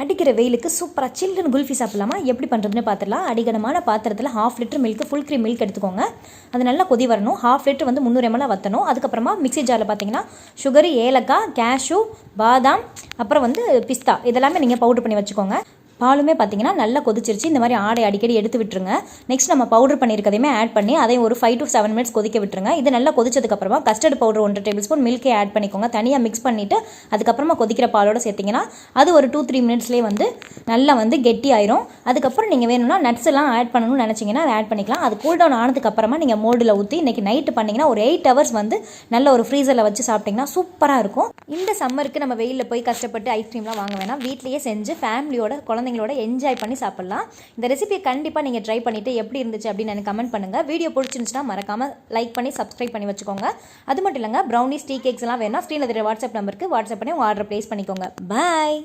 அடிக்கிற வெயிலுக்கு சூப்பராக சில்லுன்னு குல்ஃபி சாப்பிடலாமா? எப்படி பண்ணுறதுன்னு பார்த்துடலாம். அடிகனமான பாத்திரத்தில் 1/2 litre milk full cream milk எடுத்துக்கோங்க. அது நல்லா கொதி வரணும். 1/2 லிட்டர் வந்து 300 ml வற்றணும். அதுக்கப்புறமா மிக்ஸி ஜாரில் பார்த்தீங்கன்னா சுகரு, ஏலக்காய், கேஷ்யூ, பாதாம், அப்புறம் வந்து பிஸ்தா இதெல்லாமே நீங்கள் பவுடர் பண்ணி வச்சுக்கோங்க. பாலுமே பார்த்தீங்கன்னா நல்லா கொதிச்சிருச்சு. இந்த மாதிரி ஆடை அடிக்கடி எடுத்து விட்டுருங்க. நெக்ஸ்ட் நம்ம பவுடர் பண்ணியிருக்கதையுமே ஆட் பண்ணி அதையும் ஒரு 5 to 7 minutes கொதிக்க விட்டுருங்க. இது நல்லா கொதிச்சதுக்கப்புறமா கஸ்டர்ட் பவுடர் 1 டேபிள் ஸ்பூன் மில்கே ஆட் பண்ணிக்கோங்க. தனியாக மிக்ஸ் பண்ணிவிட்டு அதுக்கப்புறமா கொதிக்கிற பாலோட சேர்த்திங்கன்னா அது ஒரு 2-3 மினிட்ஸ்லேயே வந்து நல்லா வந்து கெட்டி ஆயிரும். அதுக்கப்புறம் நீங்கள் வேணும்னா நட்ஸ் எல்லாம் ஆட் பண்ணணும்னு நினச்சிங்கன்னா அதை ஆட் பண்ணிக்கலாம். அது கூல் டவுன் ஆனதுக்கப்புறமா நீங்கள் மோல்டில் ஊற்றி இன்றைக்கி நைட்டு பண்ணிங்கன்னா ஒரு 8 hours வந்து நல்ல ஒரு ஃப்ரீசரில் வச்சு சாப்பிட்டிங்கன்னா சூப்பராக இருக்கும். இந்த சம்மருக்கு நம்ம வெயிலில் போய் கஷ்டப்பட்டு ஐஸ்கிரீம்லாம் வாங்க வேணாம். வீட்லேயே செஞ்சு ஃபேமிலியோட குழந்தைங்களோட என்ஜாய் பண்ணி சாப்பிடலாம். இந்த ரெசிபியை கண்டிப்பாக நீங்கள் ட்ரை பண்ணிவிட்டு எப்படி இருந்துச்சு அப்படின்னு எனக்கு கமெண்ட் பண்ணுங்கள். வீடியோ பிடிச்சிருந்துச்சுன்னா மறக்காமல் லைக் பண்ணி சப்ஸ்கிரைப் பண்ணி வச்சுக்கோங்க. அது மட்டும் இல்லைங்க, ப்ரௌனிஸ், டீ கேக்ஸ் எல்லாம் வேணா ஸ்க்ரீனில் தெரியுற வாட்ஸ்அப் நம்பருக்கு வாட்ஸ்அப் பண்ணி உங்கள் ஆர்டர் ப்ளேஸ் பண்ணிக்கோங்க. பாய்.